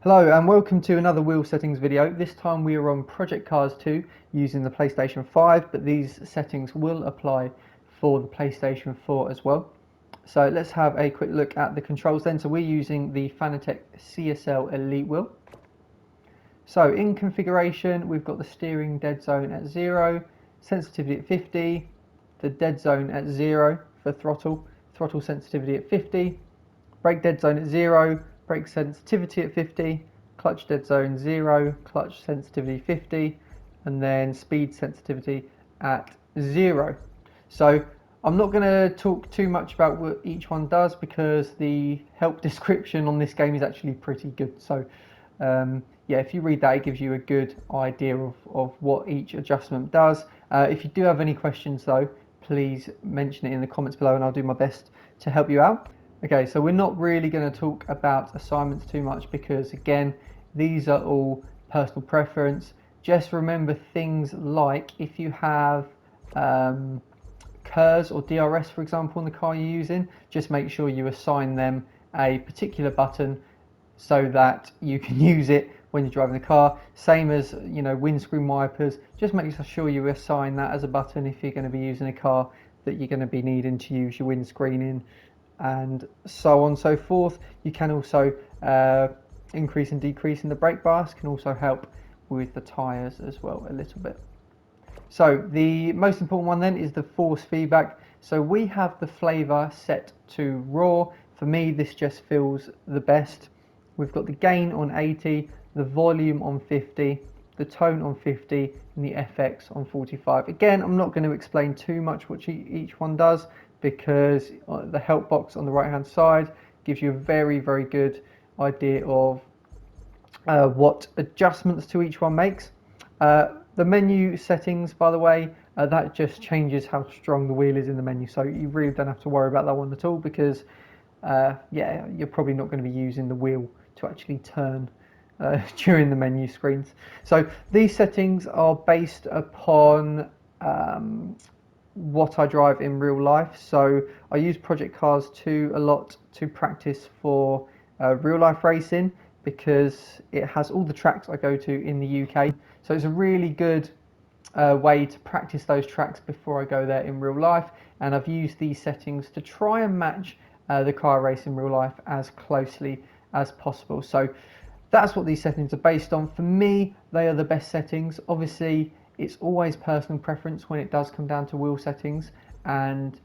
Hello and welcome to another wheel settings video. This time we are on Project Cars 2 using the PlayStation 5, but these settings will apply for the PlayStation 4 as well. So let's have a quick look at the controls then. So we're using the Fanatec CSL Elite wheel. So in configuration, we've got the steering dead zone at 0, sensitivity at 50, the dead zone at 0 for throttle sensitivity at 50, brake dead zone at 0, brake sensitivity at 50, clutch dead zone 0, clutch sensitivity 50, and then speed sensitivity at 0. So I'm not going to talk too much about what each one does because the help description on this game is actually pretty good. So yeah, if you read that, it gives you a good idea of what each adjustment does. If you do have any questions though, please mention it in the comments below and I'll do my best to help you out. Okay, so we're not really going to talk about assignments too much because again, these are all personal preference. Just remember things like if you have KERS or DRS, for example, in the car you're using, just make sure you assign them a particular button so that you can use it when you're driving the car. Same as, you know, windscreen wipers, just make sure you assign that as a button if you're going to be using a car that you're going to be needing to use your windscreen in, and so on and so forth. You can also increase and decrease in the brake bars, can also help with the tyres as well a little bit. So the most important one then is the force feedback. So we have the flavour set to raw. For me, this just feels the best. We've got the gain on 80, the volume on 50, the tone on 50, and the FX on 45. Again, I'm not going to explain too much what each one does because the help box on the right hand side gives you a very good idea of what adjustments to each one makes. The menu settings, by the way, that just changes how strong the wheel is in the menu, so you really don't have to worry about that one at all because yeah, you're probably not going to be using the wheel to actually turn during the menu screens. So these settings are based upon what I drive in real life. So I use Project Cars 2 a lot to practice for real life racing because it has all the tracks I go to in the UK. So it's a really good way to practice those tracks before I go there in real life. And I've used these settings to try and match the car race in real life as closely as possible. So that's what these settings are based on. For me, they are the best settings. Obviously, it's always personal preference when it does come down to wheel settings, and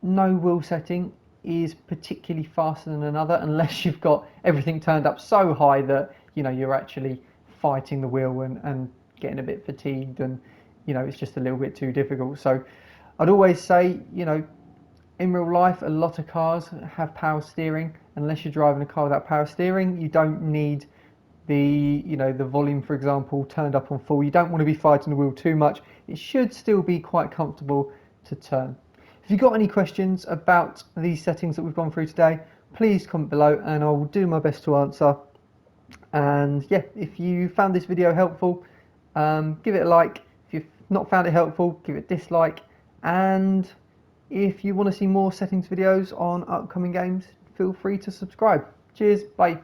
no wheel setting is particularly faster than another unless you've got everything turned up so high that, you know, you're actually fighting the wheel and getting a bit fatigued, and, you know, it's just a little bit too difficult. So I'd always say, you know, in real life, a lot of cars have power steering. Unless you're driving a car without power steering, you don't need the, you know, the volume, for example, turned up on full. You don't want to be fighting the wheel too much. It should still be quite comfortable to turn. If you've got any questions about these settings that we've gone through today, please comment below and I will do my best to answer. And yeah, if you found this video helpful, give it a like. If you've not found it helpful, give it a dislike. And if you want to see more settings videos on upcoming games, feel free to subscribe. Cheers, bye.